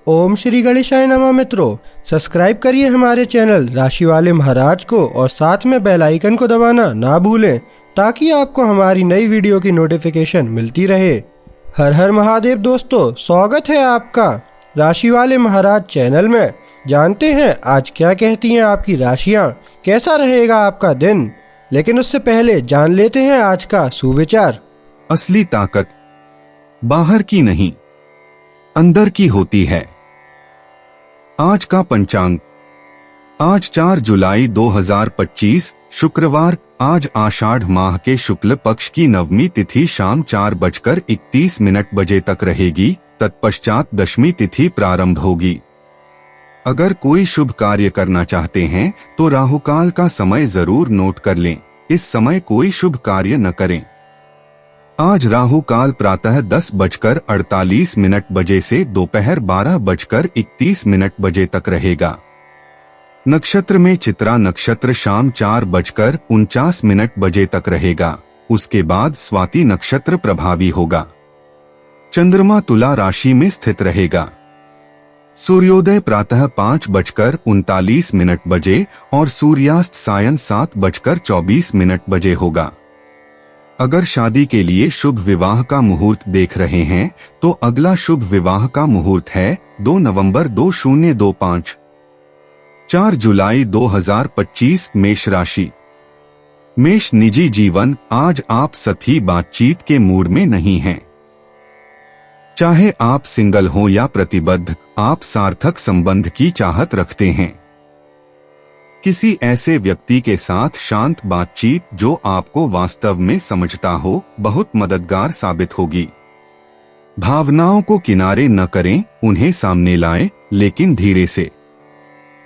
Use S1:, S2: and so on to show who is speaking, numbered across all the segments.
S1: ओम श्री गणेशाय नमः। मित्रों, सब्सक्राइब करिए हमारे चैनल राशि वाले महाराज को और साथ में बेल आइकन को दबाना ना भूलें ताकि आपको हमारी नई वीडियो की नोटिफिकेशन मिलती रहे। हर हर महादेव दोस्तों, स्वागत है आपका राशि वाले महाराज चैनल में। जानते हैं आज क्या कहती हैं आपकी राशियां, कैसा रहेगा आपका दिन। लेकिन उससे पहले जान लेते हैं आज का सुविचार।
S2: असली ताकत बाहर की नहीं, अंदर की होती है। आज का पंचांग, आज 4 जुलाई 2025 शुक्रवार। आज आषाढ़ माह के शुक्ल पक्ष की नवमी तिथि शाम 4:31 बजे तक रहेगी। तत्पश्चात दशमी तिथि प्रारंभ होगी। अगर कोई शुभ कार्य करना चाहते हैं तो राहुकाल का समय जरूर नोट कर लें। इस समय कोई शुभ कार्य न करें। आज राहु काल प्रातः 10:48 बजे से दोपहर 12:31 बजे तक रहेगा। नक्षत्र में चित्रा नक्षत्र शाम 4:49 बजे तक रहेगा। उसके बाद स्वाति नक्षत्र प्रभावी होगा। चंद्रमा तुला राशि में स्थित रहेगा। सूर्योदय प्रातः 5:39 बजे और सूर्यास्त सायं 7:24 बजे होगा। अगर शादी के लिए शुभ विवाह का मुहूर्त देख रहे हैं तो अगला शुभ विवाह का मुहूर्त है 2 नवंबर 2025। 4 जुलाई 2025 मेष राशि। मेष निजी जीवन, आज आप सही बातचीत के मूड में नहीं हैं। चाहे आप सिंगल हो या प्रतिबद्ध, आप सार्थक संबंध की चाहत रखते हैं। किसी ऐसे व्यक्ति के साथ शांत बातचीत जो आपको वास्तव में समझता हो बहुत मददगार साबित होगी। भावनाओं को किनारे न करें, उन्हें सामने लाएं, लेकिन धीरे से।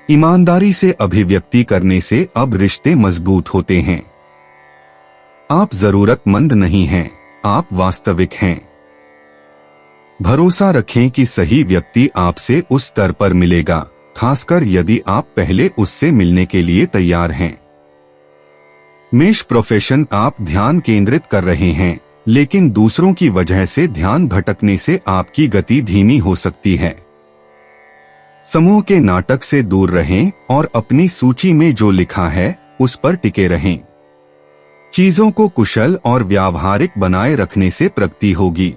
S2: ईमानदारी से अभिव्यक्ति करने से अब रिश्ते मजबूत होते हैं। आप जरूरतमंद नहीं हैं, आप वास्तविक हैं। भरोसा रखें कि सही व्यक्ति आपसे उस स्तर पर मिलेगा, खासकर यदि आप पहले उससे मिलने के लिए तैयार हैं। मेष प्रोफेशन, आप ध्यान केंद्रित कर रहे हैं, लेकिन दूसरों की वजह से ध्यान भटकने से आपकी गति धीमी हो सकती है। समूह के नाटक से दूर रहें और अपनी सूची में जो लिखा है उस पर टिके रहें। चीजों को कुशल और व्यावहारिक बनाए रखने से प्रगति होगी।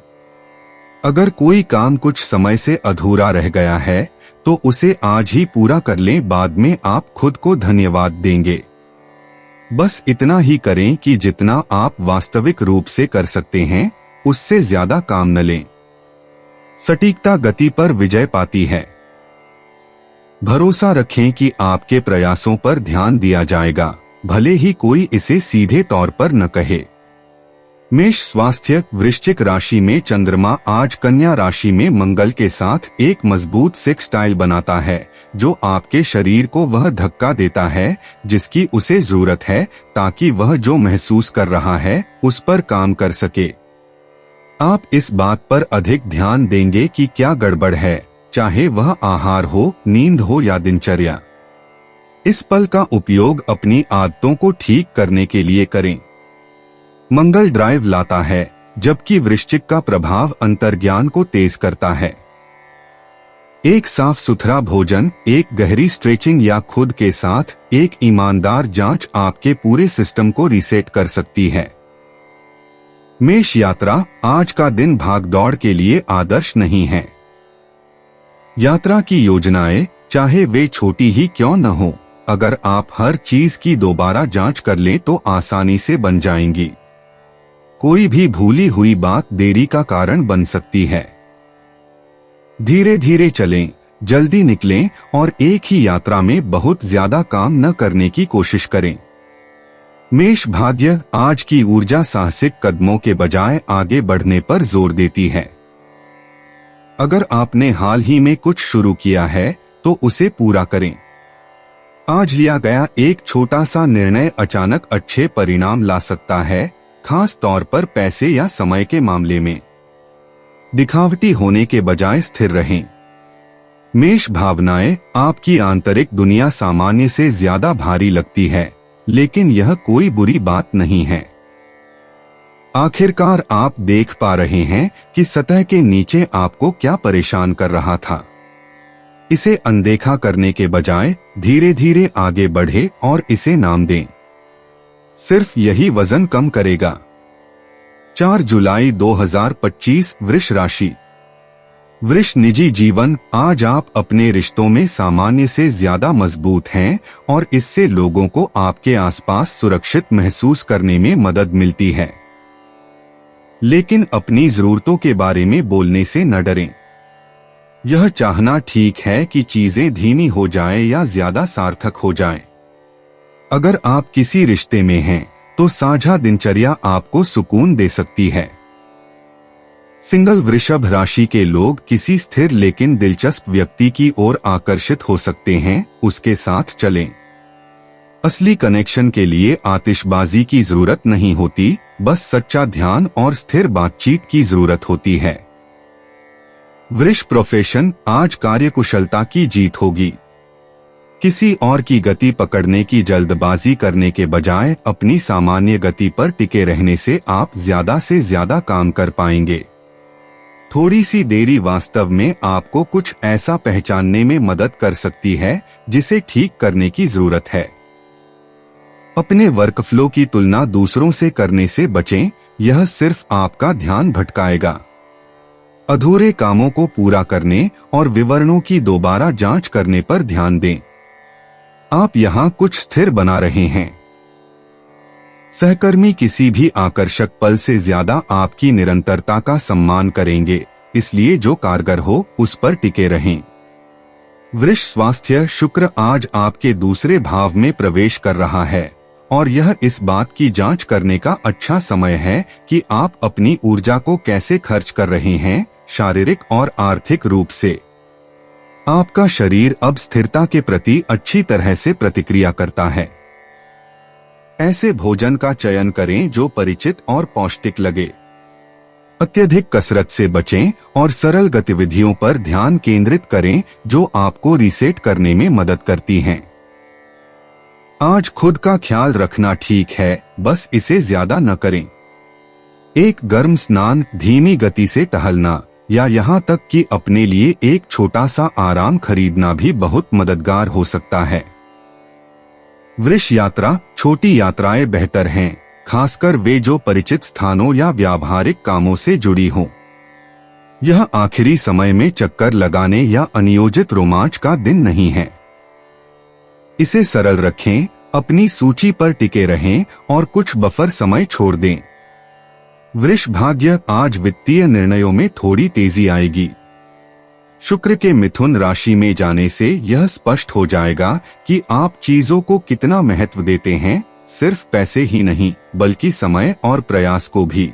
S2: अगर कोई काम कुछ समय से अधूरा रह गया है तो उसे आज ही पूरा कर लें, बाद में आप खुद को धन्यवाद देंगे। बस इतना ही करें कि जितना आप वास्तविक रूप से कर सकते हैं उससे ज्यादा काम न लें। सटीकता गति पर विजय पाती है। भरोसा रखें कि आपके प्रयासों पर ध्यान दिया जाएगा, भले ही कोई इसे सीधे तौर पर न कहे। मेष स्वास्थ्य, वृश्चिक राशि में चंद्रमा आज कन्या राशि में मंगल के साथ एक मजबूत सेक्सटाइल बनाता है जो आपके शरीर को वह धक्का देता है जिसकी उसे जरूरत है ताकि वह जो महसूस कर रहा है उस पर काम कर सके। आप इस बात पर अधिक ध्यान देंगे कि क्या गड़बड़ है, चाहे वह आहार हो, नींद हो या दिनचर्या। इस पल का उपयोग अपनी आदतों को ठीक करने के लिए करें। मंगल ड्राइव लाता है, जबकि वृश्चिक का प्रभाव अंतर्ज्ञान को तेज करता है। एक साफ सुथरा भोजन, एक गहरी स्ट्रेचिंग या खुद के साथ एक ईमानदार जांच आपके पूरे सिस्टम को रीसेट कर सकती है। मेष यात्रा, आज का दिन भागदौड़ के लिए आदर्श नहीं है। यात्रा की योजनाएं, चाहे वे छोटी ही क्यों न हो, अगर आप हर चीज की दोबारा जांच कर लें तो आसानी से बन जाएंगी। कोई भी भूली हुई बात देरी का कारण बन सकती है। धीरे धीरे चलें, जल्दी निकलें और एक ही यात्रा में बहुत ज्यादा काम न करने की कोशिश करें। मेष भाग्य, आज की ऊर्जा साहसिक कदमों के बजाय आगे बढ़ने पर जोर देती है। अगर आपने हाल ही में कुछ शुरू किया है तो उसे पूरा करें। आज लिया गया एक छोटा सा निर्णय अचानक अच्छे परिणाम ला सकता है, खास तौर पर पैसे या समय के मामले में। दिखावटी होने के बजाय स्थिर रहें। मेष भावनाएं, आपकी आंतरिक दुनिया सामान्य से ज्यादा भारी लगती है, लेकिन यह कोई बुरी बात नहीं है। आखिरकार आप देख पा रहे हैं कि सतह के नीचे आपको क्या परेशान कर रहा था। इसे अनदेखा करने के बजाय धीरे धीरे आगे बढ़े और इसे नाम दें। सिर्फ यही वजन कम करेगा। 4 जुलाई 2025 वृष राशि। वृष निजी जीवन। आज आप अपने रिश्तों में सामान्य से ज्यादा मजबूत हैं और इससे लोगों को आपके आसपास सुरक्षित महसूस करने में मदद मिलती है। लेकिन अपनी जरूरतों के बारे में बोलने से न डरें। यह चाहना ठीक है कि चीजें धीमी हो जाएं या ज्यादा सार्थक हो जाएं। अगर आप किसी रिश्ते में हैं, तो साझा दिनचर्या आपको सुकून दे सकती है। सिंगल वृषभ राशि के लोग किसी स्थिर लेकिन दिलचस्प व्यक्ति की ओर आकर्षित हो सकते हैं, उसके साथ चलें। असली कनेक्शन के लिए आतिशबाजी की जरूरत नहीं होती, बस सच्चा ध्यान और स्थिर बातचीत की जरूरत होती है। वृष प्रोफेशन। आज कार्यकुशलता की जीत होगी। किसी और की गति पकड़ने की जल्दबाजी करने के बजाय अपनी सामान्य गति पर टिके रहने से आप ज्यादा से ज्यादा काम कर पाएंगे। थोड़ी सी देरी वास्तव में आपको कुछ ऐसा पहचानने में मदद कर सकती है जिसे ठीक करने की जरूरत है। अपने वर्कफ्लो की तुलना दूसरों से करने से बचें, यह सिर्फ आपका ध्यान भटकाएगा। अधूरे कामों को पूरा करने और विवरणों की दोबारा जांच करने पर ध्यान दें। आप यहां कुछ स्थिर बना रहे हैं। सहकर्मी किसी भी आकर्षक पल से ज्यादा आपकी निरंतरता का सम्मान करेंगे, इसलिए जो कारगर हो उस पर टिके रहें। वृष स्वास्थ्य। शुक्र आज आपके दूसरे भाव में प्रवेश कर रहा है और यह इस बात की जांच करने का अच्छा समय है कि आप अपनी ऊर्जा को कैसे खर्च कर रहे हैं, शारीरिक और आर्थिक रूप से। आपका शरीर अब स्थिरता के प्रति अच्छी तरह से प्रतिक्रिया करता है। ऐसे भोजन का चयन करें जो परिचित और पौष्टिक लगे। अत्यधिक कसरत से बचें और सरल गतिविधियों पर ध्यान केंद्रित करें जो आपको रीसेट करने में मदद करती हैं। आज खुद का ख्याल रखना ठीक है, बस इसे ज्यादा न करें। एक गर्म स्नान, धीमी गति से टहलना या यहाँ तक कि अपने लिए एक छोटा सा आराम खरीदना भी बहुत मददगार हो सकता है। वृष यात्रा। छोटी यात्राएं बेहतर हैं, खासकर वे जो परिचित स्थानों या व्यावहारिक कामों से जुड़ी हों। यह आखिरी समय में चक्कर लगाने या अनियोजित रोमांच का दिन नहीं है। इसे सरल रखें, अपनी सूची पर टिके रहें और कुछ बफर समय छोड़ दें। वृष भाग्य। आज वित्तीय निर्णयों में थोड़ी तेजी आएगी। शुक्र के मिथुन राशि में जाने से यह स्पष्ट हो जाएगा कि आप चीजों को कितना महत्व देते हैं, सिर्फ पैसे ही नहीं बल्कि समय और प्रयास को भी।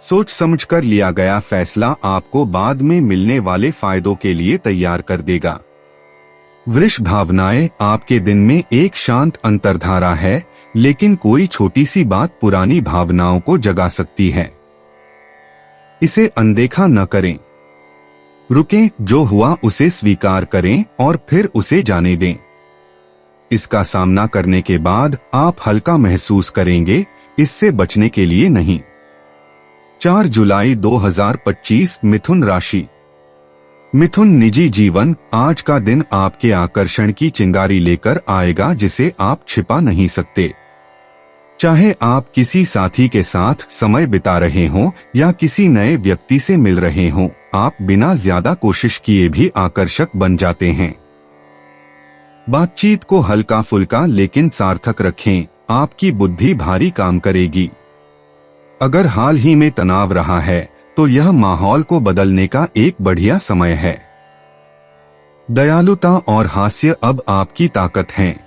S2: सोच समझकर लिया गया फैसला आपको बाद में मिलने वाले फायदों के लिए तैयार कर देगा। वृष भावनाएं। आपके दिन में एक शांत अंतर्धारा है, लेकिन कोई छोटी सी बात पुरानी भावनाओं को जगा सकती है। इसे अनदेखा न करें। रुकें, जो हुआ उसे स्वीकार करें और फिर उसे जाने दें। इसका सामना करने के बाद आप हल्का महसूस करेंगे, इससे बचने के लिए नहीं। 4 जुलाई 2025 मिथुन राशि। मिथुन निजी जीवन। आज का दिन आपके आकर्षण की चिंगारी लेकर आएगा जिसे आप छिपा नहीं सकते। चाहे आप किसी साथी के साथ समय बिता रहे हों या किसी नए व्यक्ति से मिल रहे हों, आप बिना ज्यादा कोशिश किए भी आकर्षक बन जाते हैं। बातचीत को हल्का फुल्का लेकिन सार्थक रखें, आपकी बुद्धि भारी काम करेगी। अगर हाल ही में तनाव रहा है तो यह माहौल को बदलने का एक बढ़िया समय है। दयालुता और हास्य अब आपकी ताकत हैं।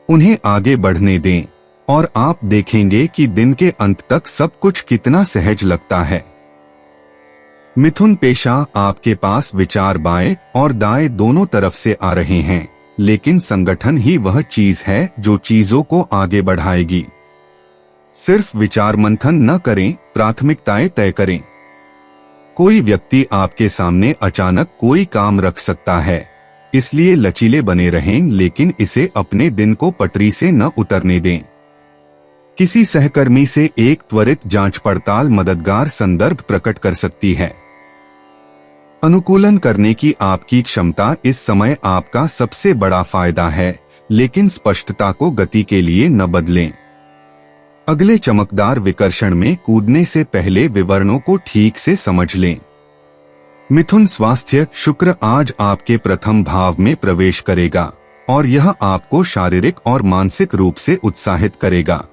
S2: उन्हें आगे बढ़ने दें और आप देखेंगे कि दिन के अंत तक सब कुछ कितना सहज लगता है। मिथुन पेशा। आपके पास विचार बाएं और दाएं दोनों तरफ से आ रहे हैं, लेकिन संगठन ही वह चीज है जो चीजों को आगे बढ़ाएगी। सिर्फ विचार मंथन न करें, प्राथमिकताएं तय करें। कोई व्यक्ति आपके सामने अचानक कोई काम रख सकता है, इसलिए लचीले बने रहें, लेकिन इसे अपने दिन को पटरी से न उतरने दें। किसी सहकर्मी से एक त्वरित जांच पड़ताल मददगार संदर्भ प्रकट कर सकती है। अनुकूलन करने की आपकी क्षमता इस समय आपका सबसे बड़ा फायदा है, लेकिन स्पष्टता को गति के लिए न बदलें। अगले चमकदार विकर्षण में कूदने से पहले विवरणों को ठीक से समझ लें। मिथुन स्वास्थ्य। शुक्र आज आपके प्रथम भाव में प्रवेश करेगा और यह आपको शारीरिक और मानसिक रूप से उत्साहित करेगा।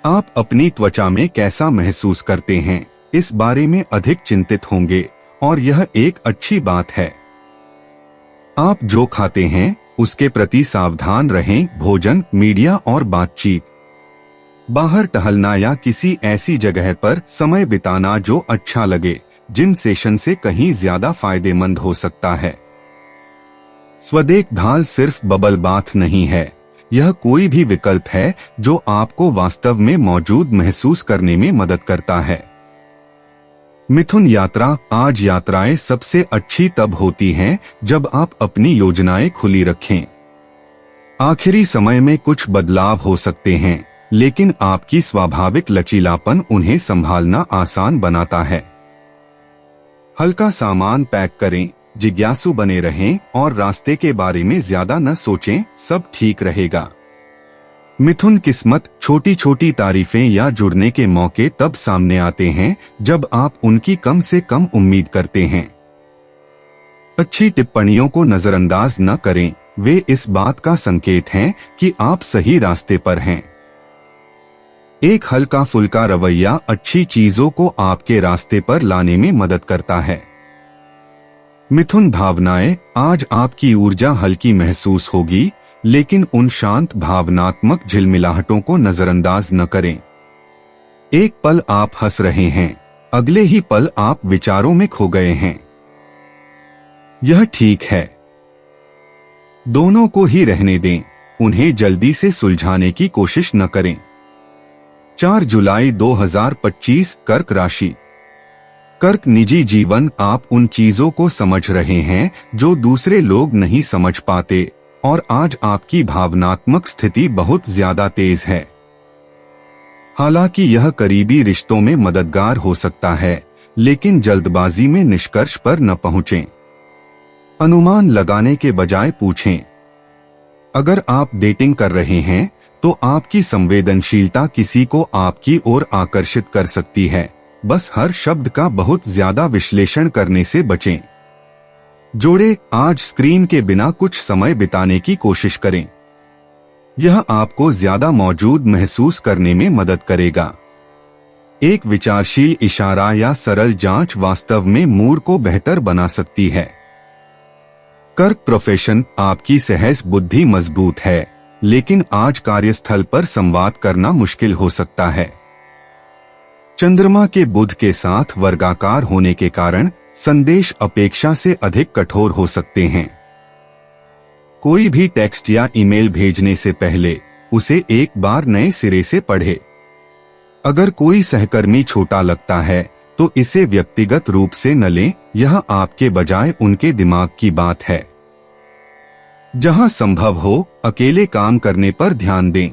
S2: आप अपनी त्वचा में कैसा महसूस करते हैं, इस बारे में अधिक चिंतित होंगे और यह एक अच्छी बात है। आप जो खाते हैं उसके प्रति सावधान रहें। भोजन, मीडिया और बातचीत, बाहर टहलना या किसी ऐसी जगह पर समय बिताना जो अच्छा लगे, जिम सेशन से कहीं ज्यादा फायदेमंद हो सकता है। स्वदेखभाल सिर्फ बबल बाथ नहीं है, यह कोई भी विकल्प है जो आपको वास्तव में मौजूद महसूस करने में मदद करता है। मिथुन यात्रा। आज यात्राएं सबसे अच्छी तब होती हैं जब आप अपनी योजनाएं खुली रखें। आखिरी समय में कुछ बदलाव हो सकते हैं, लेकिन आपकी स्वाभाविक लचीलापन उन्हें संभालना आसान बनाता है। हल्का सामान पैक करें, जिज्ञासु बने रहें और रास्ते के बारे में ज्यादा न सोचें, सब ठीक रहेगा। मिथुन किस्मत। छोटी छोटी तारीफें या जुड़ने के मौके तब सामने आते हैं जब आप उनकी कम से कम उम्मीद करते हैं। अच्छी टिप्पणियों को नजरअंदाज न करें, वे इस बात का संकेत हैं कि आप सही रास्ते पर हैं। एक हल्का फुल्का रवैया अच्छी चीजों को आपके रास्ते पर लाने में मदद करता है। मिथुन भावनाएं। आज आपकी ऊर्जा हल्की महसूस होगी, लेकिन उन शांत भावनात्मक झिलमिलाहटों को नजरअंदाज न करें। एक पल आप हंस रहे हैं, अगले ही पल आप विचारों में खो गए हैं। यह ठीक है, दोनों को ही रहने दें, उन्हें जल्दी से सुलझाने की कोशिश न करें। 4 जुलाई 2025। कर्क राशि। कर्क निजी जीवन। आप उन चीजों को समझ रहे हैं जो दूसरे लोग नहीं समझ पाते और आज आपकी भावनात्मक स्थिति बहुत ज्यादा तेज है। हालांकि यह करीबी रिश्तों में मददगार हो सकता है, लेकिन जल्दबाजी में निष्कर्ष पर न पहुंचें। अनुमान लगाने के बजाय पूछें। अगर आप डेटिंग कर रहे हैं तो आपकी संवेदनशीलता किसी को आपकी ओर आकर्षित कर सकती है, बस हर शब्द का बहुत ज्यादा विश्लेषण करने से बचें। जोड़े। आज स्क्रीन के बिना कुछ समय बिताने की कोशिश करें, यह आपको ज्यादा मौजूद महसूस करने में मदद करेगा। एक विचारशील इशारा या सरल जांच वास्तव में मूड को बेहतर बना सकती है। कर्क प्रोफेशन। आपकी सहज बुद्धि मजबूत है, लेकिन आज कार्यस्थल पर संवाद करना मुश्किल हो सकता है। चंद्रमा के बुध के साथ वर्गाकार होने के कारण संदेश अपेक्षा से अधिक कठोर हो सकते हैं। कोई भी टेक्स्ट या ईमेल भेजने से पहले उसे एक बार नए सिरे से पढ़े। अगर कोई सहकर्मी छोटा लगता है तो इसे व्यक्तिगत रूप से न लें, यह आपके बजाय उनके दिमाग की बात है। जहां संभव हो अकेले काम करने पर ध्यान दें।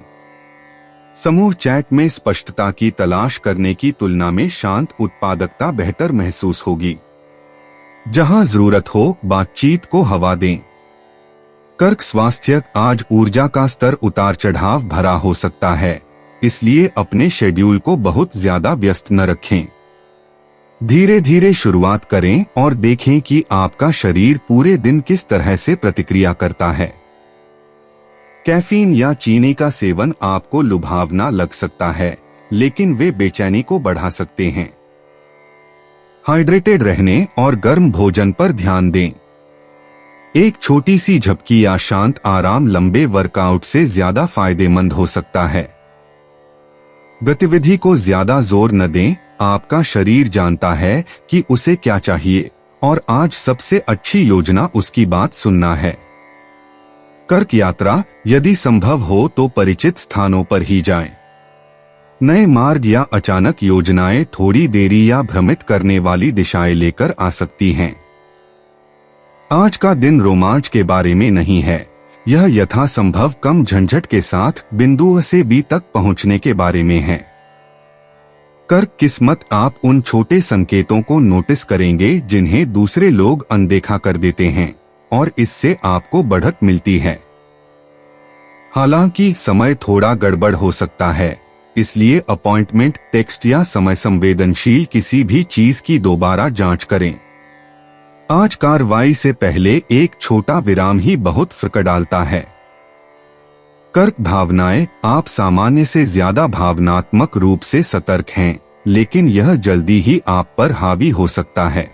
S2: समूह चैट में स्पष्टता की तलाश करने की तुलना में शांत उत्पादकता बेहतर महसूस होगी। जहां जरूरत हो बातचीत को हवा दें। कर्क स्वास्थ्य। आज ऊर्जा का स्तर उतार चढ़ाव भरा हो सकता है, इसलिए अपने शेड्यूल को बहुत ज्यादा व्यस्त न रखें। धीरे धीरे शुरुआत करें और देखें कि आपका शरीर पूरे दिन किस तरह से प्रतिक्रिया करता है। कैफीन या चीनी का सेवन आपको लुभावना लग सकता है, लेकिन वे बेचैनी को बढ़ा सकते हैं। हाइड्रेटेड रहने और गर्म भोजन पर ध्यान दें। एक छोटी सी झपकी या शांत आराम लंबे वर्कआउट से ज्यादा फायदेमंद हो सकता है। गतिविधि को ज्यादा जोर न दें, आपका शरीर जानता है कि उसे क्या चाहिए और आज सबसे अच्छी योजना उसकी बात सुनना है। कर्क यात्रा। यदि संभव हो तो परिचित स्थानों पर ही जाएं। नए मार्ग या अचानक योजनाएं थोड़ी देरी या भ्रमित करने वाली दिशाएं लेकर आ सकती हैं। आज का दिन रोमांच के बारे में नहीं है, यह यथासंभव कम झंझट के साथ बिंदु A से B तक पहुंचने के बारे में है। कर्क किस्मत, आप उन छोटे संकेतों को नोटिस करेंगे जिन्हें दूसरे लोग अनदेखा कर देते हैं और इससे आपको बढ़त मिलती है। हालांकि समय थोड़ा गड़बड़ हो सकता है, इसलिए अपॉइंटमेंट, टेक्स्ट या समय संवेदनशील किसी भी चीज की दोबारा जांच करें। आज कार्रवाई से पहले एक छोटा विराम ही बहुत फर्क डालता है। कर्क भावनाएं, आप सामान्य से ज्यादा भावनात्मक रूप से सतर्क हैं, लेकिन यह जल्दी ही आप पर हावी हो सकता है।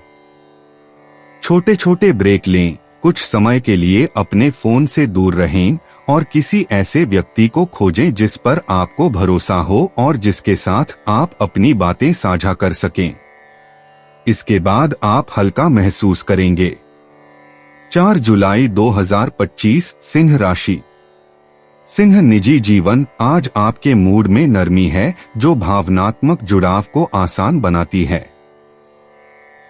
S2: छोटे छोटे ब्रेक लें, कुछ समय के लिए अपने फोन से दूर रहें और किसी ऐसे व्यक्ति को खोजें जिस पर आपको भरोसा हो और जिसके साथ आप अपनी बातें साझा कर सकें। इसके बाद आप हल्का महसूस करेंगे। 4 जुलाई 2025, सिंह राशि। सिंह निजी जीवन, आज आपके मूड में नरमी है जो भावनात्मक जुड़ाव को आसान बनाती है।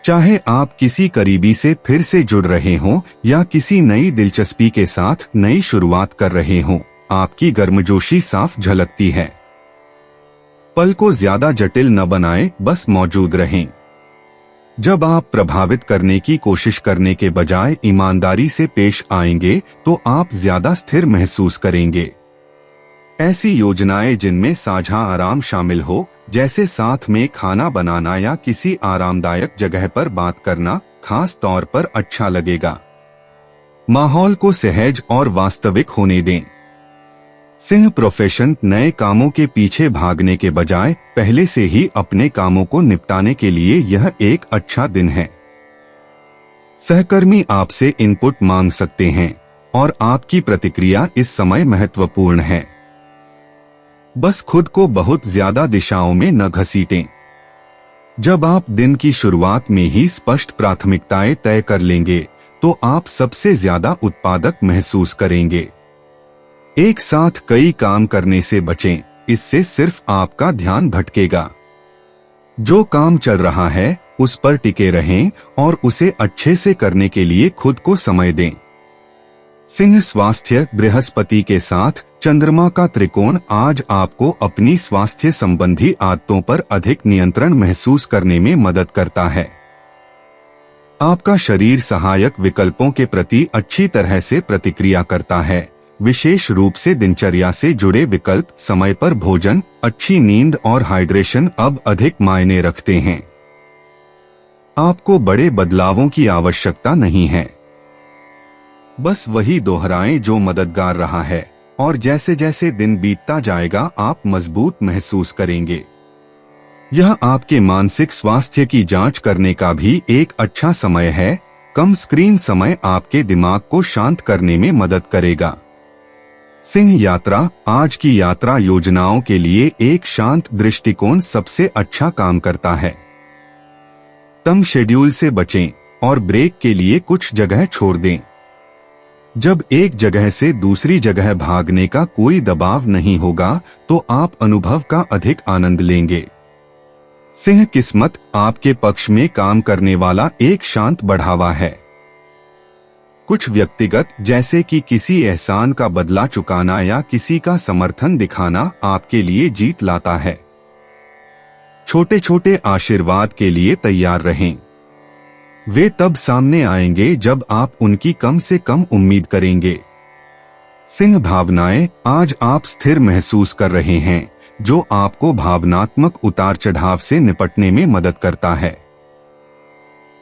S2: चाहे आप किसी करीबी से फिर से जुड़ रहे हों या किसी नई दिलचस्पी के साथ नई शुरुआत कर रहे हों, आपकी गर्मजोशी साफ झलकती है। पल को ज्यादा जटिल न बनाएं, बस मौजूद रहें। जब आप प्रभावित करने की कोशिश करने के बजाय ईमानदारी से पेश आएंगे तो आप ज्यादा स्थिर महसूस करेंगे। ऐसी योजनाएं जिनमें साझा आराम शामिल हो, जैसे साथ में खाना बनाना या किसी आरामदायक जगह पर बात करना, खास तौर पर अच्छा लगेगा। माहौल को सहज और वास्तविक होने दें। सिंह प्रोफेशन, नए कामों के पीछे भागने के बजाय पहले से ही अपने कामों को निपटाने के लिए यह एक अच्छा दिन है। सहकर्मी आपसे इनपुट मांग सकते हैं और आपकी प्रतिक्रिया इस समय महत्वपूर्ण है। बस खुद को बहुत ज्यादा दिशाओं में न घसीटें। जब आप दिन की शुरुआत में ही स्पष्ट प्राथमिकताएं तय कर लेंगे तो आप सबसे ज्यादा उत्पादक महसूस करेंगे। एक साथ कई काम करने से बचें, इससे सिर्फ आपका ध्यान भटकेगा। जो काम चल रहा है उस पर टिके रहें और उसे अच्छे से करने के लिए खुद को समय दें। सिंह स्वास्थ्य, बृहस्पति के साथ चंद्रमा का त्रिकोण आज आपको अपनी स्वास्थ्य संबंधी आदतों पर अधिक नियंत्रण महसूस करने में मदद करता है। आपका शरीर सहायक विकल्पों के प्रति अच्छी तरह से प्रतिक्रिया करता है, विशेष रूप से दिनचर्या से जुड़े विकल्प, समय पर भोजन, अच्छी नींद और हाइड्रेशन अब अधिक मायने रखते हैं। आपको बड़े बदलावों की आवश्यकता नहीं है, बस वही दोहराएं जो मददगार रहा है और जैसे जैसे दिन बीतता जाएगा आप मजबूत महसूस करेंगे। यह आपके मानसिक स्वास्थ्य की जांच करने का भी एक अच्छा समय है। कम स्क्रीन समय आपके दिमाग को शांत करने में मदद करेगा। सिंह यात्रा, आज की यात्रा योजनाओं के लिए एक शांत दृष्टिकोण सबसे अच्छा काम करता है। तंग शेड्यूल से बचें और ब्रेक के लिए कुछ जगह छोड़ दें। जब एक जगह से दूसरी जगह भागने का कोई दबाव नहीं होगा तो आप अनुभव का अधिक आनंद लेंगे। सिंह किस्मत, आपके पक्ष में काम करने वाला एक शांत बढ़ावा है। कुछ व्यक्तिगत, जैसे कि किसी एहसान का बदला चुकाना या किसी का समर्थन दिखाना, आपके लिए जीत लाता है। छोटे छोटे आशीर्वाद के लिए तैयार रहें। वे तब सामने आएंगे जब आप उनकी कम से कम उम्मीद करेंगे। सिंह भावनाएं, आज आप स्थिर महसूस कर रहे हैं, जो आपको भावनात्मक उतार चढ़ाव से निपटने में मदद करता है।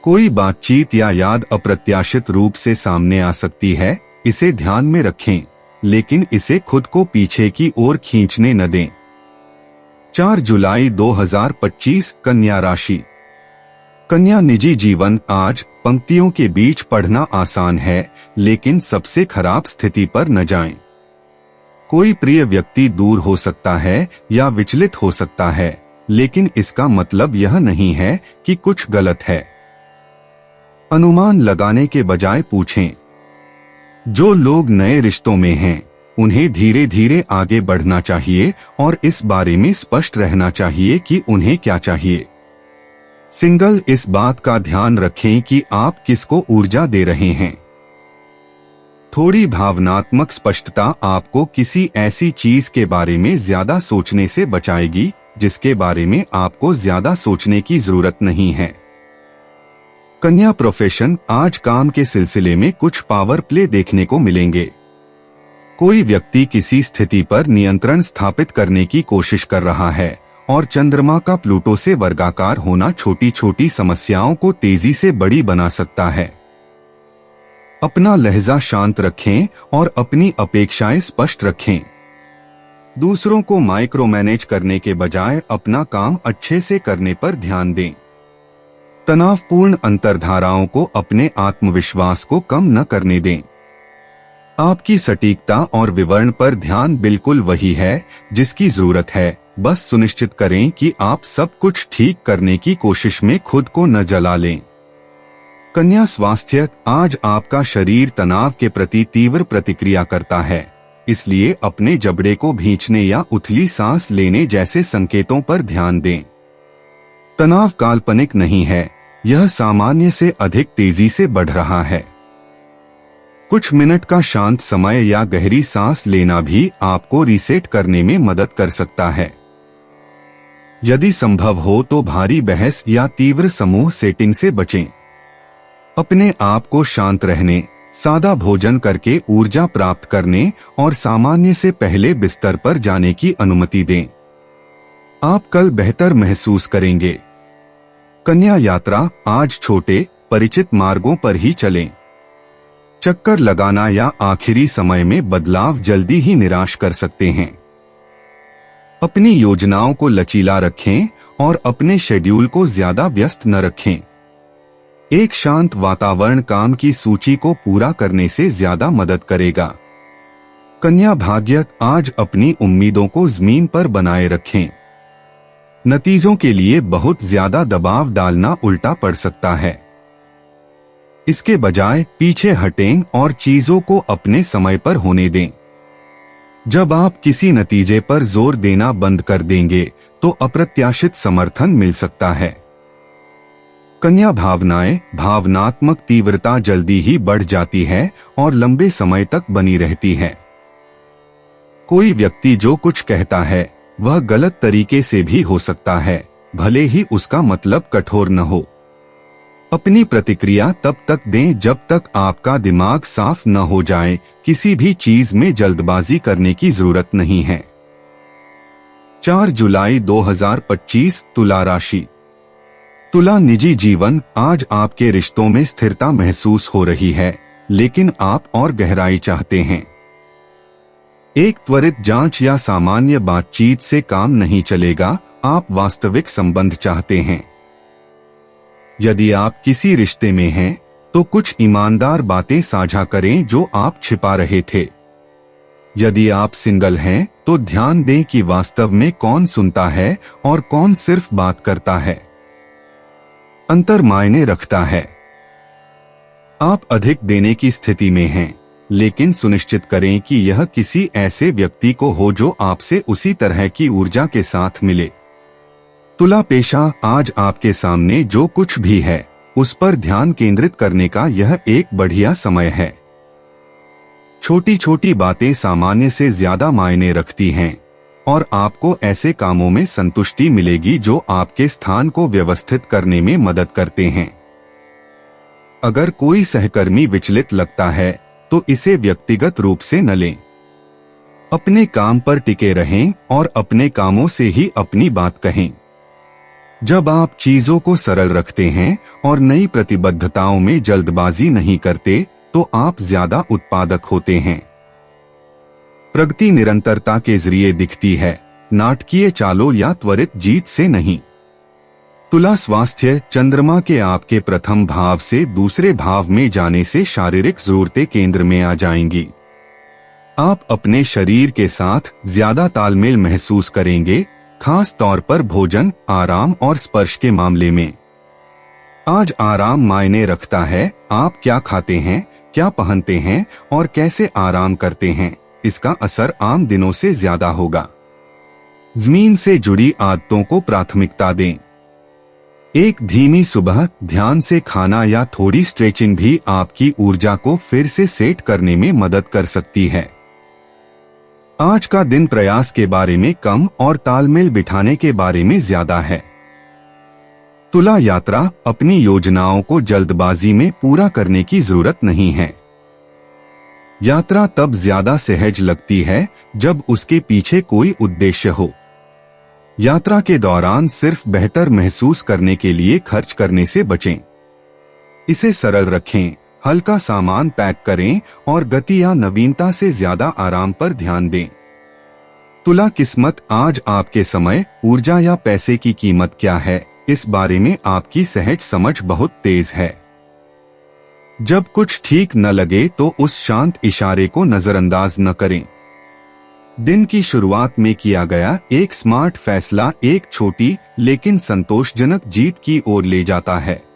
S2: कोई बातचीत या याद अप्रत्याशित रूप से सामने आ सकती है, इसे ध्यान में रखें, लेकिन इसे खुद को पीछे की ओर खींचने न दें। 4 जुलाई 2025, कन्या राशि। कन्या निजी जीवन, आज पंक्तियों के बीच पढ़ना आसान है, लेकिन सबसे खराब स्थिति पर न जाएं। कोई प्रिय व्यक्ति दूर हो सकता है या विचलित हो सकता है, लेकिन इसका मतलब यह नहीं है कि कुछ गलत है। अनुमान लगाने के बजाय पूछें। जो लोग नए रिश्तों में हैं, उन्हें धीरे धीरे आगे बढ़ना चाहिए और इस बारे में स्पष्ट रहना चाहिए कि उन्हें क्या चाहिए। सिंगल, इस बात का ध्यान रखें कि आप किसको ऊर्जा दे रहे हैं। थोड़ी भावनात्मक स्पष्टता आपको किसी ऐसी चीज के बारे में ज्यादा सोचने से बचाएगी जिसके बारे में आपको ज्यादा सोचने की जरूरत नहीं है। कन्या प्रोफेशन, आज काम के सिलसिले में कुछ पावर प्ले देखने को मिलेंगे। कोई व्यक्ति किसी स्थिति पर नियंत्रण स्थापित करने की कोशिश कर रहा है और चंद्रमा का प्लूटो से वर्गाकार होना छोटी छोटी समस्याओं को तेजी से बड़ी बना सकता है। अपना लहजा शांत रखें और अपनी अपेक्षाएं स्पष्ट रखें। दूसरों को माइक्रो मैनेज करने के बजाय अपना काम अच्छे से करने पर ध्यान दें। तनावपूर्ण अंतर्धाराओं को अपने आत्मविश्वास को कम न करने दें। आपकी सटीकता और विवरण पर ध्यान बिल्कुल वही है जिसकी जरूरत है। बस सुनिश्चित करें कि आप सब कुछ ठीक करने की कोशिश में खुद को न जला लें। कन्या स्वास्थ्य, आज आपका शरीर तनाव के प्रति तीव्र प्रतिक्रिया करता है, इसलिए अपने जबड़े को भींचने या उथली सांस लेने जैसे संकेतों पर ध्यान दें। तनाव काल्पनिक नहीं है, यह सामान्य से अधिक तेजी से बढ़ रहा है। कुछ मिनट का शांत समय या गहरी सांस लेना भी आपको रीसेट करने में मदद कर सकता है। यदि संभव हो तो भारी बहस या तीव्र समूह सेटिंग से बचें। अपने आप को शांत रहने, सादा भोजन करके ऊर्जा प्राप्त करने और सामान्य से पहले बिस्तर पर जाने की अनुमति दें। आप कल बेहतर महसूस करेंगे। कन्या यात्रा, आज छोटे परिचित मार्गों पर ही चलें। चक्कर लगाना या आखिरी समय में बदलाव जल्दी ही निराश कर सकते हैं। अपनी योजनाओं को लचीला रखें और अपने शेड्यूल को ज्यादा व्यस्त न रखें। एक शांत वातावरण काम की सूची को पूरा करने से ज्यादा मदद करेगा। कन्या भाग्य, आज अपनी उम्मीदों को जमीन पर बनाए रखें। नतीजों के लिए बहुत ज्यादा दबाव डालना उल्टा पड़ सकता है। इसके बजाय पीछे हटें और चीजों को अपने समय पर होने दें। जब आप किसी नतीजे पर जोर देना बंद कर देंगे तो अप्रत्याशित समर्थन मिल सकता है। कन्या भावनाएं, भावनात्मक तीव्रता जल्दी ही बढ़ जाती है और लंबे समय तक बनी रहती है। कोई व्यक्ति जो कुछ कहता है वह गलत तरीके से भी हो सकता है, भले ही उसका मतलब कठोर न हो। अपनी प्रतिक्रिया तब तक दें जब तक आपका दिमाग साफ न हो जाए। किसी भी चीज में जल्दबाजी करने की जरूरत नहीं है। 4 जुलाई 2025, तुला राशि। तुला निजी जीवन, आज आपके रिश्तों में स्थिरता महसूस हो रही है, लेकिन आप और गहराई चाहते हैं। एक त्वरित जांच या सामान्य बातचीत से काम नहीं चलेगा, आप वास्तविक संबंध चाहते हैं। यदि आप किसी रिश्ते में हैं, तो कुछ ईमानदार बातें साझा करें जो आप छिपा रहे थे। यदि आप सिंगल हैं, तो ध्यान दें कि वास्तव में कौन सुनता है और कौन सिर्फ बात करता है। अंतर मायने रखता है। आप अधिक देने की स्थिति में हैं, लेकिन सुनिश्चित करें कि यह किसी ऐसे व्यक्ति को हो जो आपसे उसी तरह की ऊर्जा के साथ मिले। तुला पेशा, आज आपके सामने जो कुछ भी है उस पर ध्यान केंद्रित करने का यह एक बढ़िया समय है। छोटी छोटी बातें सामान्य से ज्यादा मायने रखती हैं और आपको ऐसे कामों में संतुष्टि मिलेगी जो आपके स्थान को व्यवस्थित करने में मदद करते हैं। अगर कोई सहकर्मी विचलित लगता है तो इसे व्यक्तिगत रूप से न लें। अपने काम पर टिके रहें और अपने कामों से ही अपनी बात कहें। जब आप चीजों को सरल रखते हैं और नई प्रतिबद्धताओं में जल्दबाजी नहीं करते, तो आप ज्यादा उत्पादक होते हैं। प्रगति निरंतरता के जरिए दिखती है, नाटकीय चालों या त्वरित जीत से नहीं। तुला स्वास्थ्य, चंद्रमा के आपके प्रथम भाव से दूसरे भाव में जाने से शारीरिक जरूरतें केंद्र में आ जाएंगी। आप अपने शरीर के साथ ज्यादा तालमेल महसूस करेंगे, खास तौर पर भोजन, आराम और स्पर्श के मामले में। आज आराम मायने रखता है। आप क्या खाते हैं, क्या पहनते हैं और कैसे आराम करते हैं, इसका असर आम दिनों से ज्यादा होगा। जमीन से जुड़ी आदतों को प्राथमिकता दें। एक धीमी सुबह, ध्यान से खाना या थोड़ी स्ट्रेचिंग भी आपकी ऊर्जा को फिर से सेट करने में मदद कर सकती है। आज का दिन प्रयास के बारे में कम और तालमेल बिठाने के बारे में ज्यादा है। तुला यात्रा, अपनी योजनाओं को जल्दबाजी में पूरा करने की जरूरत नहीं है। यात्रा तब ज्यादा सहज लगती है जब उसके पीछे कोई उद्देश्य हो। यात्रा के दौरान सिर्फ बेहतर महसूस करने के लिए खर्च करने से बचें। इसे सरल रखें, हल्का सामान पैक करें और गति या नवीनता से ज्यादा आराम पर ध्यान दें। तुला किस्मत, आज आपके समय, ऊर्जा या पैसे की कीमत क्या है, इस बारे में आपकी सहज समझ बहुत तेज है। जब कुछ ठीक न लगे तो उस शांत इशारे को नजरअंदाज न करें। दिन की शुरुआत में किया गया एक स्मार्ट फैसला एक छोटी लेकिन संतोषजनक जीत की ओर ले जाता है।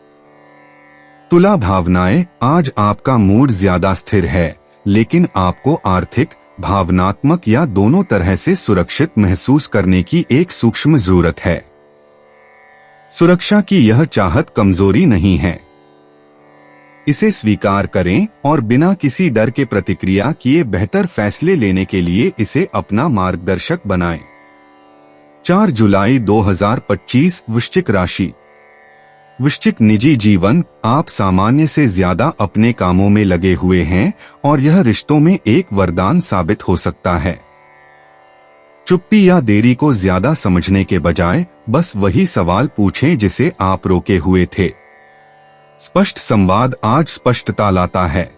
S2: तुला भावनाएं, आज आपका मूड ज्यादा स्थिर है, लेकिन आपको आर्थिक, भावनात्मक या दोनों तरह से सुरक्षित महसूस करने की एक सूक्ष्म जरूरत है। सुरक्षा की यह चाहत कमजोरी नहीं है। इसे स्वीकार करें और बिना किसी डर के प्रतिक्रिया किए बेहतर फैसले लेने के लिए इसे अपना मार्गदर्शक बनाएं। 4 जुलाई 2025, वृश्चिक राशि। वृश्चिक निजी जीवन, आप सामान्य से ज्यादा अपने कामों में लगे हुए हैं और यह रिश्तों में एक वरदान साबित हो सकता है। चुप्पी या देरी को ज्यादा समझने के बजाय बस वही सवाल पूछें जिसे आप रोके हुए थे। स्पष्ट संवाद आज स्पष्टता लाता है।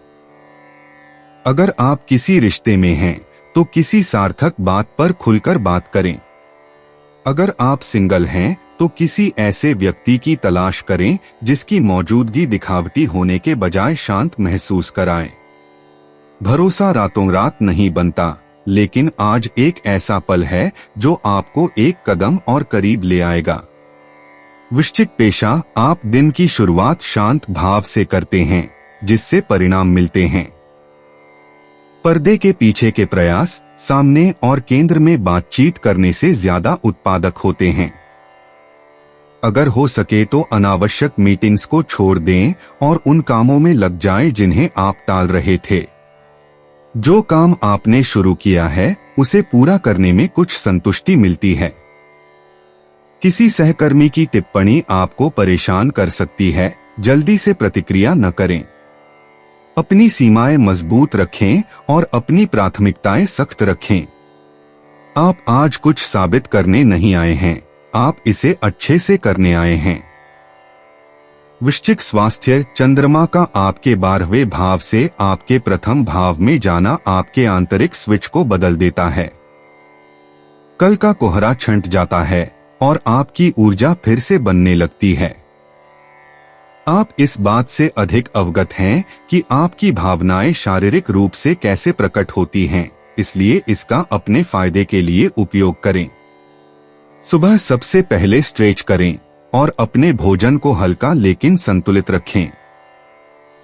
S2: अगर आप किसी रिश्ते में हैं, तो किसी सार्थक बात पर खुलकर बात करें। अगर आप सिंगल हैं, तो किसी ऐसे व्यक्ति की तलाश करें जिसकी मौजूदगी दिखावटी होने के बजाय शांत महसूस कराए। भरोसा रातों रात नहीं बनता, लेकिन आज एक ऐसा पल है जो आपको एक कदम और करीब ले आएगा। वृश्चिक पेशा, आप दिन की शुरुआत शांत भाव से करते हैं, जिससे परिणाम मिलते हैं। पर्दे के पीछे के प्रयास सामने और केंद्र में बातचीत करने से ज्यादा उत्पादक होते हैं। अगर हो सके तो अनावश्यक मीटिंग्स को छोड़ दें और उन कामों में लग जाएं जिन्हें आप टाल रहे थे। जो काम आपने शुरू किया है, उसे पूरा करने में कुछ संतुष्टि मिलती है। किसी सहकर्मी की टिप्पणी आपको परेशान कर सकती है, जल्दी से प्रतिक्रिया न करें। अपनी सीमाएं मजबूत रखें और अपनी प्राथमिकताएं सख्त रखें। आप आज कुछ साबित करने नहीं आए हैं, आप इसे अच्छे से करने आए हैं। वृश्चिक स्वास्थ्य, चंद्रमा का आपके 12वें भाव से आपके प्रथम भाव में जाना आपके आंतरिक स्विच को बदल देता है। कल का कोहरा छंट जाता है और आपकी ऊर्जा फिर से बनने लगती है। आप इस बात से अधिक अवगत हैं कि आपकी भावनाएं शारीरिक रूप से कैसे प्रकट होती हैं, इसलिए इसका अपने फायदे के लिए उपयोग करें। सुबह सबसे पहले स्ट्रेच करें और अपने भोजन को हल्का लेकिन संतुलित रखें।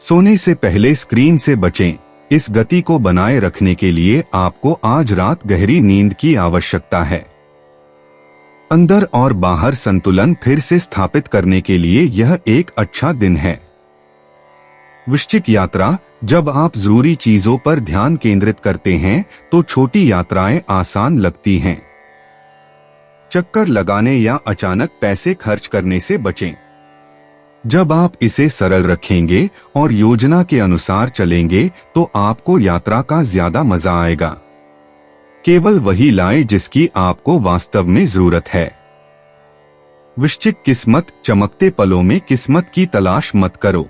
S2: सोने से पहले स्क्रीन से बचें। इस गति को बनाए रखने के लिए आपको आज रात गहरी नींद की आवश्यकता है। अंदर और बाहर संतुलन फिर से स्थापित करने के लिए यह एक अच्छा दिन है। वृश्चिक यात्रा, जब आप जरूरी चीजों पर ध्यान केंद्रित करते हैं तो छोटी यात्राएं आसान लगती हैं। चक्कर लगाने या अचानक पैसे खर्च करने से बचें। जब आप इसे सरल रखेंगे और योजना के अनुसार चलेंगे तो आपको यात्रा का ज्यादा मजा आएगा। केवल वही लाएं जिसकी आपको वास्तव में जरूरत है। वृश्चिक किस्मत, चमकते पलों में किस्मत की तलाश मत करो।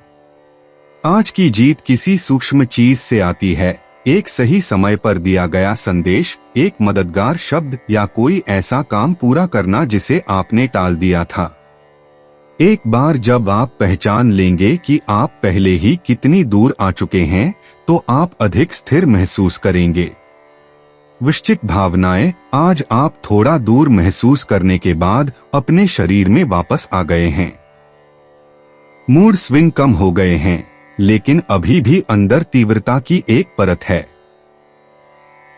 S2: आज की जीत किसी सूक्ष्म चीज से आती है, एक सही समय पर दिया गया संदेश, एक मददगार शब्द या कोई ऐसा काम पूरा करना जिसे आपने टाल दिया था। एक बार जब आप पहचान लेंगे कि आप पहले ही कितनी दूर आ चुके हैं, तो आप अधिक स्थिर महसूस करेंगे। वृश्चिक भावनाएं, आज आप थोड़ा दूर महसूस करने के बाद अपने शरीर में वापस आ गए हैं। मूड स्विंग कम हो गए हैं, लेकिन अभी भी अंदर तीव्रता की एक परत है।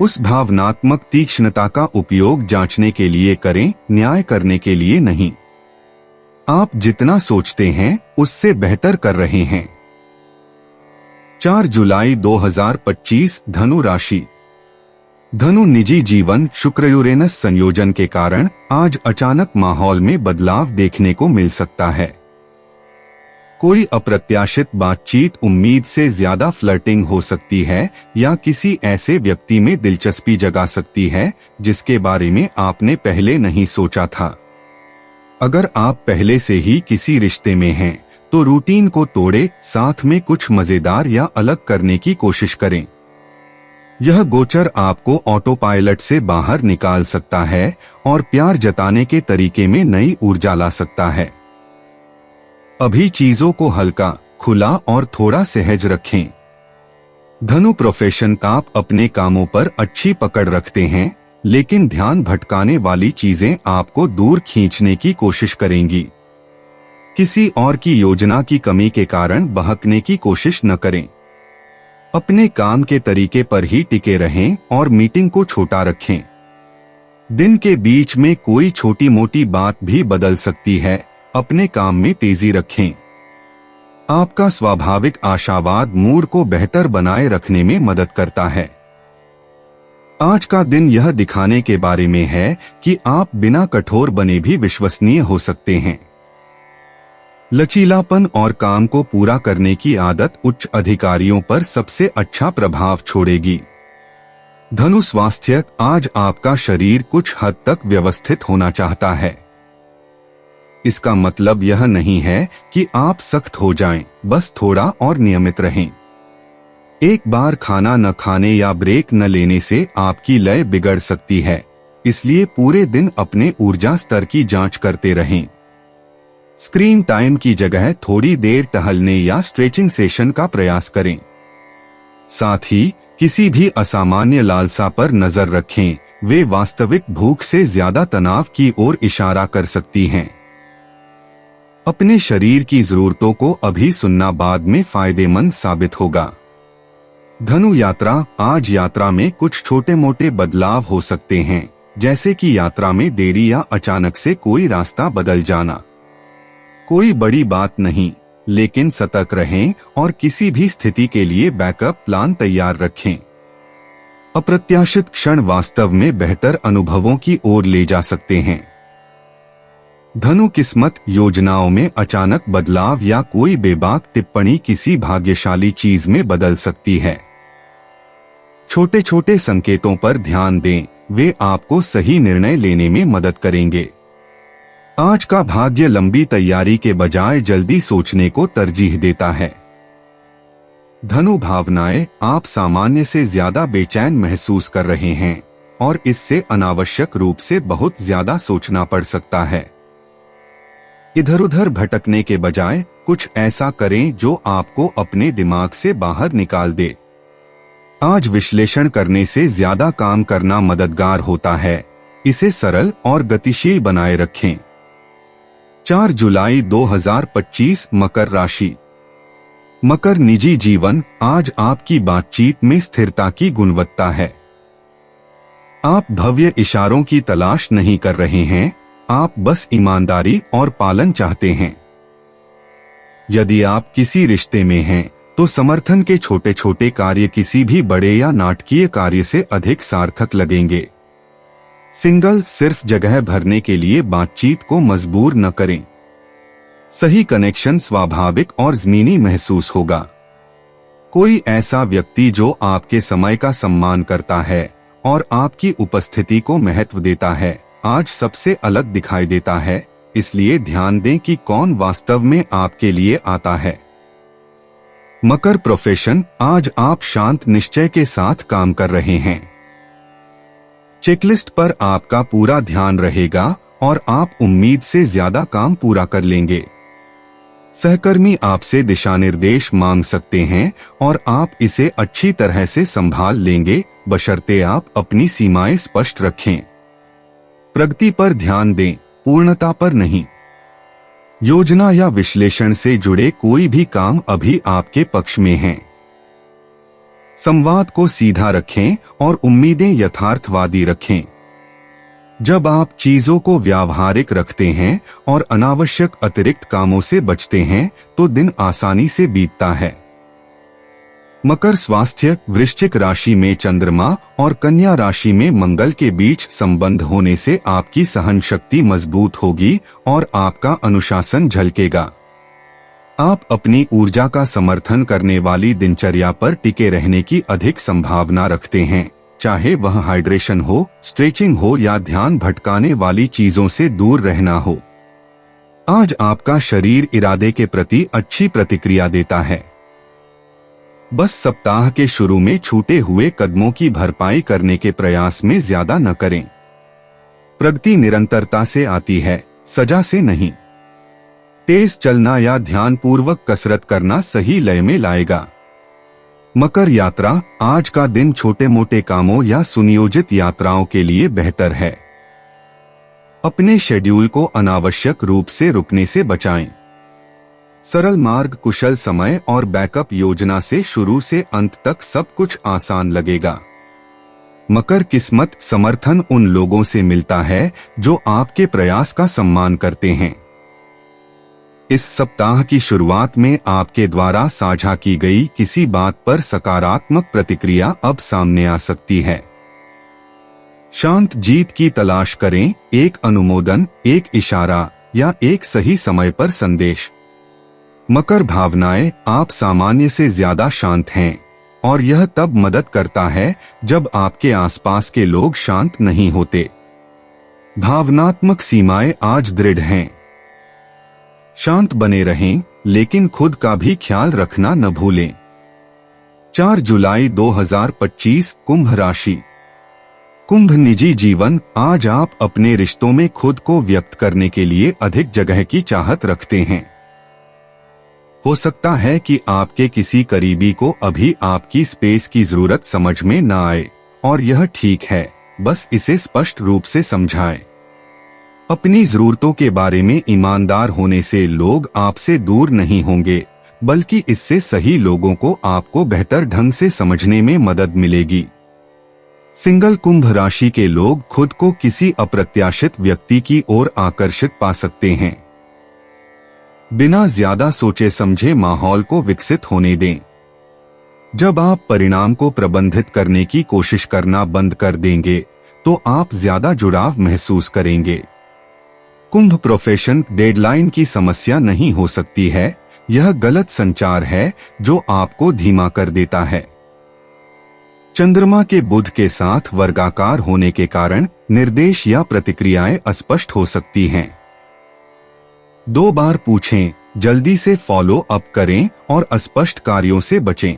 S2: उस भावनात्मक तीक्ष्णता का उपयोग जांचने के लिए करें, न्याय करने के लिए नहीं। आप जितना सोचते हैं उससे बेहतर कर रहे हैं। 4 जुलाई 2025, धनु राशि। धनु निजी जीवन शुक्र यूरेनस संयोजन के कारण आज अचानक माहौल में बदलाव देखने को मिल सकता है। कोई अप्रत्याशित बातचीत उम्मीद से ज्यादा फ्लर्टिंग हो सकती है या किसी ऐसे व्यक्ति में दिलचस्पी जगा सकती है जिसके बारे में आपने पहले नहीं सोचा था। अगर आप पहले से ही किसी रिश्ते में हैं, तो रूटीन को तोड़े, साथ में कुछ मजेदार या अलग करने की कोशिश करें। यह गोचर आपको ऑटो पायलट से बाहर निकाल सकता है और प्यार जताने के तरीके में नई ऊर्जा ला सकता है। अभी चीजों को हल्का, खुला और थोड़ा सहज रखें। धनु प्रोफेशन, आप अपने कामों पर अच्छी पकड़ रखते हैं, लेकिन ध्यान भटकाने वाली चीजें आपको दूर खींचने की कोशिश करेंगी। किसी और की योजना की कमी के कारण बहकने की कोशिश न करें। अपने काम के तरीके पर ही टिके रहें और मीटिंग को छोटा रखें। दिन के बीच में कोई छोटी मोटी बात भी बदल सकती है। अपने काम में तेजी रखें। आपका स्वाभाविक आशावाद मूड को बेहतर बनाए रखने में मदद करता है। आज का दिन यह दिखाने के बारे में है कि आप बिना कठोर बने भी विश्वसनीय हो सकते हैं। लचीलापन और काम को पूरा करने की आदत उच्च अधिकारियों पर सबसे अच्छा प्रभाव छोड़ेगी। धनु स्वास्थ्य, आज आपका शरीर कुछ हद तक व्यवस्थित होना चाहता है। इसका मतलब यह नहीं है कि आप सख्त हो जाएं, बस थोड़ा और नियमित रहें। एक बार खाना न खाने या ब्रेक न लेने से आपकी लय बिगड़ सकती है, इसलिए पूरे दिन अपने ऊर्जा स्तर की जांच करते रहें। स्क्रीन टाइम की जगह थोड़ी देर टहलने या स्ट्रेचिंग सेशन का प्रयास करें। साथ ही किसी भी असामान्य लालसा पर नजर रखें, वे वास्तविक भूख से ज्यादा तनाव की ओर इशारा कर सकती हैं। अपने शरीर की जरूरतों को अभी सुनना बाद में फायदेमंद साबित होगा। धनु यात्रा, आज यात्रा में कुछ छोटे मोटे बदलाव हो सकते हैं, जैसे कि यात्रा में देरी या अचानक से कोई रास्ता बदल जाना। कोई बड़ी बात नहीं, लेकिन सतर्क रहें और किसी भी स्थिति के लिए बैकअप प्लान तैयार रखें। अप्रत्याशित क्षण वास्तव में बेहतर अनुभवों की ओर ले जा सकते हैं। धनु किस्मत, योजनाओं में अचानक बदलाव या कोई बेबाक टिप्पणी किसी भाग्यशाली चीज में बदल सकती है। छोटे छोटे संकेतों पर ध्यान दें, वे आपको सही निर्णय लेने में मदद करेंगे। आज का भाग्य लंबी तैयारी के बजाय जल्दी सोचने को तरजीह देता है। धनु भावनाएं, आप सामान्य से ज्यादा बेचैन महसूस कर रहे हैं और इससे अनावश्यक रूप से बहुत ज्यादा सोचना पड़ सकता है। इधर उधर भटकने के बजाय कुछ ऐसा करें जो आपको अपने दिमाग से बाहर निकाल दे। आज विश्लेषण करने से ज्यादा काम करना मददगार होता है, इसे सरल और गतिशील बनाए रखें। 4 जुलाई 2025 मकर राशि। मकर निजी जीवन, आज आपकी बातचीत में स्थिरता की गुणवत्ता है। आप भव्य इशारों की तलाश नहीं कर रहे हैं, आप बस ईमानदारी और पालन चाहते हैं। यदि आप किसी रिश्ते में हैं, तो समर्थन के छोटे छोटे कार्य किसी भी बड़े या नाटकीय कार्य से अधिक सार्थक लगेंगे। सिंगल, सिर्फ जगह भरने के लिए बातचीत को मजबूर न करें। सही कनेक्शन स्वाभाविक और ज़मीनी महसूस होगा। कोई ऐसा व्यक्ति जो आपके समय का सम्मान करता है और आपकी उपस्थिति को महत्व देता है, आज सबसे अलग दिखाई देता है, इसलिए ध्यान दें कि कौन वास्तव में आपके लिए आता है। मकर प्रोफेशन, आज आप शांत निश्चय के साथ काम कर रहे हैं। चेकलिस्ट पर आपका पूरा ध्यान रहेगा और आप उम्मीद से ज्यादा काम पूरा कर लेंगे। सहकर्मी आपसे दिशा निर्देश मांग सकते हैं और आप इसे अच्छी तरह से संभाल लेंगे, बशर्ते आप अपनी सीमाएं स्पष्ट रखें। प्रगति पर ध्यान दें, पूर्णता पर नहीं। योजना या विश्लेषण से जुड़े कोई भी काम अभी आपके पक्ष में हैं। संवाद को सीधा रखें और उम्मीदें यथार्थवादी रखें। जब आप चीजों को व्यावहारिक रखते हैं और अनावश्यक अतिरिक्त कामों से बचते हैं, तो दिन आसानी से बीतता है। मकर स्वास्थ्य, वृश्चिक राशि में चंद्रमा और कन्या राशि में मंगल के बीच संबंध होने से आपकी सहन शक्ति मजबूत होगी और आपका अनुशासन झलकेगा। आप अपनी ऊर्जा का समर्थन करने वाली दिनचर्या पर टिके रहने की अधिक संभावना रखते हैं, चाहे वह हाइड्रेशन हो, स्ट्रेचिंग हो या ध्यान भटकाने वाली चीजों से दूर रहना हो। आज आपका शरीर इरादे के प्रति अच्छी प्रतिक्रिया देता है। बस सप्ताह के शुरू में छूटे हुए कदमों की भरपाई करने के प्रयास में ज्यादा न करें। प्रगति निरंतरता से आती है, सजा से नहीं। तेज चलना या ध्यानपूर्वक कसरत करना सही लय में लाएगा। मकर यात्रा, आज का दिन छोटे मोटे कामों या सुनियोजित यात्राओं के लिए बेहतर है। अपने शेड्यूल को अनावश्यक रूप से रुकने से बचाएं। सरल मार्ग, कुशल समय और बैकअप योजना से शुरू से अंत तक सब कुछ आसान लगेगा। मकर किस्मत, समर्थन उन लोगों से मिलता है जो आपके प्रयास का सम्मान करते हैं। इस सप्ताह की शुरुआत में आपके द्वारा साझा की गई किसी बात पर सकारात्मक प्रतिक्रिया अब सामने आ सकती है। शांत जीत की तलाश करें, एक अनुमोदन, एक इशारा या एक सही समय पर संदेश। मकर भावनाएं, आप सामान्य से ज्यादा शांत हैं और यह तब मदद करता है जब आपके आसपास के लोग शांत नहीं होते। भावनात्मक सीमाएं आज दृढ़ हैं। शांत बने रहें, लेकिन खुद का भी ख्याल रखना न भूलें। 4 जुलाई 2025, कुंभ राशि। कुंभ निजी जीवन, आज आप अपने रिश्तों में खुद को व्यक्त करने के लिए अधिक जगह की चाहत रखते हैं। हो सकता है कि आपके किसी करीबी को अभी आपकी स्पेस की जरूरत समझ में न आए और यह ठीक है, बस इसे स्पष्ट रूप से समझाएं। अपनी जरूरतों के बारे में ईमानदार होने से लोग आपसे दूर नहीं होंगे, बल्कि इससे सही लोगों को आपको बेहतर ढंग से समझने में मदद मिलेगी। सिंगल कुंभ राशि के लोग खुद को किसी अप्रत्याशित व्यक्ति की ओर आकर्षित पा सकते हैं। बिना ज्यादा सोचे समझे माहौल को विकसित होने दें। जब आप परिणाम को प्रबंधित करने की कोशिश करना बंद कर देंगे, तो आप ज्यादा जुड़ाव महसूस करेंगे। कुंभ प्रोफेशन, डेडलाइन की समस्या नहीं हो सकती है, यह गलत संचार है जो आपको धीमा कर देता है। चंद्रमा के बुध के साथ वर्गाकार होने के कारण निर्देश या प्रतिक्रियाएं अस्पष्ट हो सकती हैं। 2 बार पूछें, जल्दी से फॉलो अप करें और अस्पष्ट कार्यों से बचें।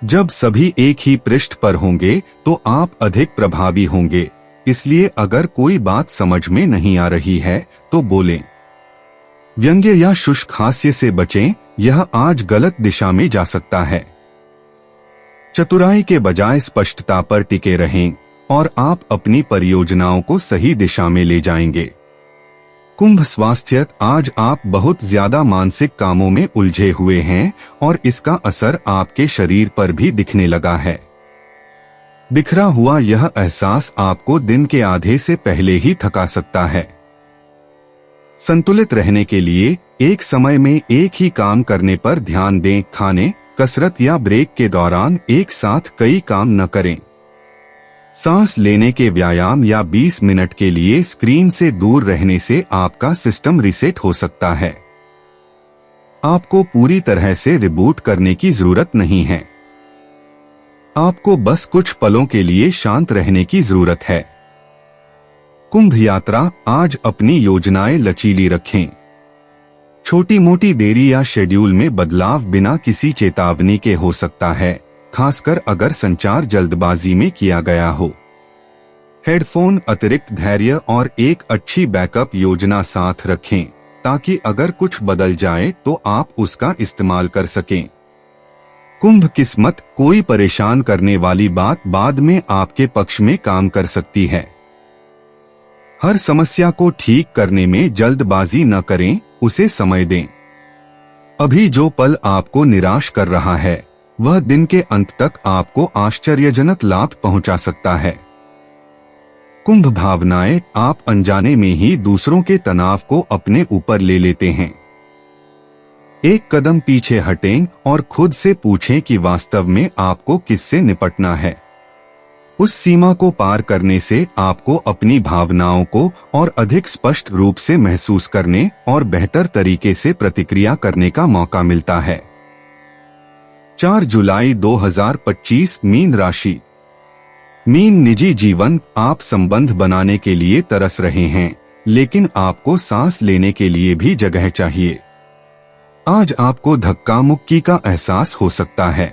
S2: जब सभी एक ही पृष्ठ पर होंगे तो आप अधिक प्रभावी होंगे, इसलिए अगर कोई बात समझ में नहीं आ रही है तो बोलें। व्यंग्य या शुष्क हास्य से बचें, यह आज गलत दिशा में जा सकता है। चतुराई के बजाय स्पष्टता पर टिके रहें और आप अपनी परियोजनाओं को सही दिशा में ले जाएंगे। कुंभ स्वास्थ्य, आज आप बहुत ज्यादा मानसिक कामों में उलझे हुए हैं और इसका असर आपके शरीर पर भी दिखने लगा है। बिखरा हुआ यह एहसास आपको दिन के आधे से पहले ही थका सकता है। संतुलित रहने के लिए एक समय में एक ही काम करने पर ध्यान दें। खाने, कसरत या ब्रेक के दौरान एक साथ कई काम न करें। सांस लेने के व्यायाम या 20 मिनट के लिए स्क्रीन से दूर रहने से आपका सिस्टम रीसेट हो सकता है। आपको पूरी तरह से रिबूट करने की जरूरत नहीं है। आपको बस कुछ पलों के लिए शांत रहने की जरूरत है। कुंभ यात्रा, आज अपनी योजनाएं लचीली रखें। छोटी मोटी देरी या शेड्यूल में बदलाव बिना किसी चेतावनी के हो सकता है, खासकर अगर संचार जल्दबाजी में किया गया हो। हेडफोन, अतिरिक्त धैर्य और एक अच्छी बैकअप योजना साथ रखें ताकि अगर कुछ बदल जाए तो आप उसका इस्तेमाल कर सकें। कुंभ किस्मत, कोई परेशान करने वाली बात बाद में आपके पक्ष में काम कर सकती है। हर समस्या को ठीक करने में जल्दबाजी न करें, उसे समय दें। अभी जो पल आपको निराश कर रहा है वह दिन के अंत तक आपको आश्चर्यजनक लाभ पहुंचा सकता है। कुंभ भावनाएं, आप अनजाने में ही दूसरों के तनाव को अपने ऊपर ले लेते हैं। एक कदम पीछे हटें और खुद से पूछें कि वास्तव में आपको किससे निपटना है। उस सीमा को पार करने से आपको अपनी भावनाओं को और अधिक स्पष्ट रूप से महसूस करने और बेहतर तरीके से प्रतिक्रिया करने का मौका मिलता है। 4 जुलाई 2025 मीन राशि। मीन निजी जीवन। आप संबंध बनाने के लिए तरस रहे हैं, लेकिन आपको सांस लेने के लिए भी जगह चाहिए। आज आपको धक्का मुक्की का एहसास हो सकता है।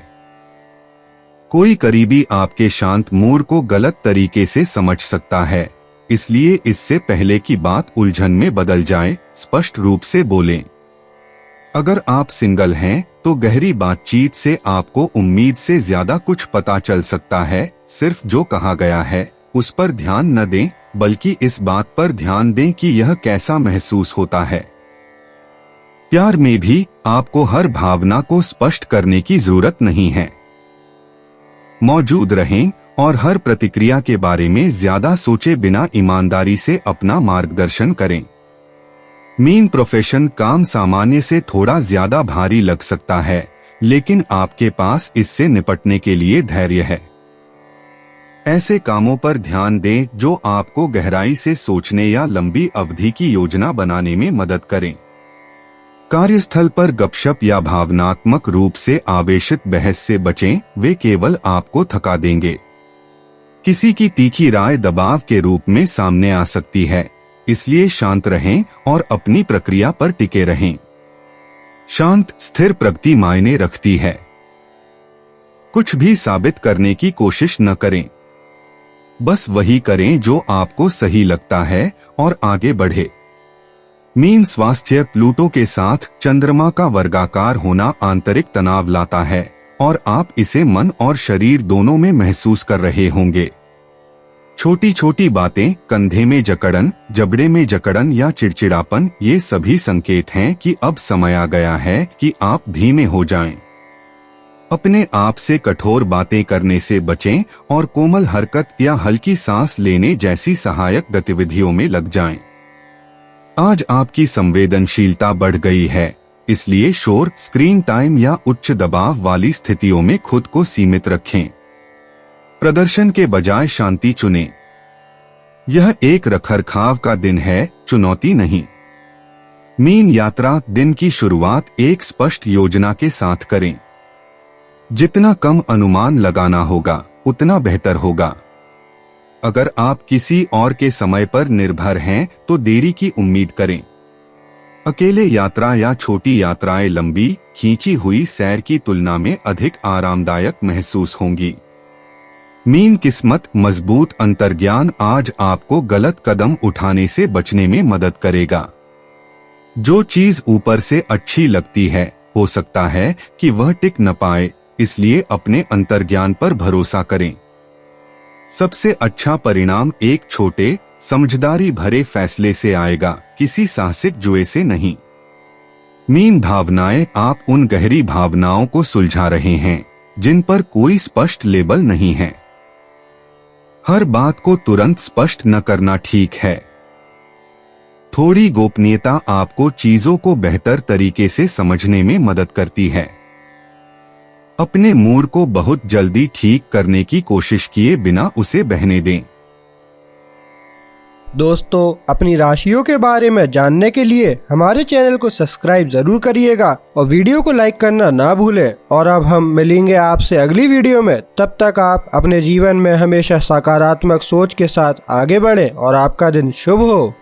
S2: कोई करीबी आपके शांत मूड को गलत तरीके से समझ सकता है, इसलिए इससे पहले कि बात उलझन में बदल जाए, स्पष्ट रूप से बोलें। अगर आप सिंगल हैं, तो गहरी बातचीत से आपको उम्मीद से ज्यादा कुछ पता चल सकता है। सिर्फ जो कहा गया है उस पर ध्यान न दें, बल्कि इस बात पर ध्यान दें कि यह कैसा महसूस होता है। प्यार में भी आपको हर भावना को स्पष्ट करने की जरूरत नहीं है। मौजूद रहें और हर प्रतिक्रिया के बारे में ज्यादा सोचे बिना ईमानदारी से अपना मार्गदर्शन करें। Mean profession. काम सामान्य से थोड़ा ज्यादा भारी लग सकता है, लेकिन आपके पास इससे निपटने के लिए धैर्य है। ऐसे कामों पर ध्यान दें जो आपको गहराई से सोचने या लंबी अवधि की योजना बनाने में मदद करें। कार्यस्थल पर गपशप या भावनात्मक रूप से आवेशित बहस से बचें, वे केवल आपको थका देंगे। किसी की तीखी राय दबाव के रूप में सामने आ सकती है, इसलिए शांत रहें और अपनी प्रक्रिया पर टिके रहें। शांत स्थिर प्रगति मायने रखती है। कुछ भी साबित करने की कोशिश न करें, बस वही करें जो आपको सही लगता है और आगे बढ़े। मीन स्वास्थ्य। प्लूटो के साथ चंद्रमा का वर्गाकार होना आंतरिक तनाव लाता है और आप इसे मन और शरीर दोनों में महसूस कर रहे होंगे। छोटी छोटी बातें, कंधे में जकड़न, जबड़े में जकड़न या चिड़चिड़ापन, ये सभी संकेत हैं कि अब समय आ गया है कि आप धीमे हो जाएं। अपने आप से कठोर बातें करने से बचें और कोमल हरकत या हल्की सांस लेने जैसी सहायक गतिविधियों में लग जाएं। आज आपकी संवेदनशीलता बढ़ गई है, इसलिए शोर, स्क्रीन टाइम या उच्च दबाव वाली स्थितियों में खुद को सीमित रखें। प्रदर्शन के बजाय शांति चुनें। यह एक रखरखाव का दिन है, चुनौती नहीं। मीन यात्रा। दिन की शुरुआत एक स्पष्ट योजना के साथ करें। जितना कम अनुमान लगाना होगा, उतना बेहतर होगा। अगर आप किसी और के समय पर निर्भर हैं, तो देरी की उम्मीद करें। अकेले यात्रा या छोटी यात्राएं लंबी, खींची हुई सैर की तुलना में अधिक आरामदायक महसूस होंगी। मीन किस्मत। मजबूत अंतर्ज्ञान आज आपको गलत कदम उठाने से बचने में मदद करेगा। जो चीज ऊपर से अच्छी लगती है, हो सकता है कि वह टिक न पाए, इसलिए अपने अंतर्ज्ञान पर भरोसा करें। सबसे अच्छा परिणाम एक छोटे, समझदारी भरे फैसले से आएगा, किसी साहसिक जुए से नहीं। मीन भावनाएं। आप उन गहरी भावनाओं को सुलझा रहे हैं जिन पर कोई स्पष्ट लेबल नहीं है। हर बात को तुरंत स्पष्ट न करना ठीक है। थोड़ी गोपनीयता आपको चीजों को बेहतर तरीके से समझने में मदद करती है। अपने मूड को बहुत जल्दी ठीक करने की कोशिश किए बिना उसे बहने दें।
S1: दोस्तों, अपनी राशियों के बारे में जानने के लिए हमारे चैनल को सब्सक्राइब जरूर करिएगा और वीडियो को लाइक करना ना भूलें। और अब हम मिलेंगे आपसे अगली वीडियो में। तब तक आप अपने जीवन में हमेशा सकारात्मक सोच के साथ आगे बढ़ें और आपका दिन शुभ हो।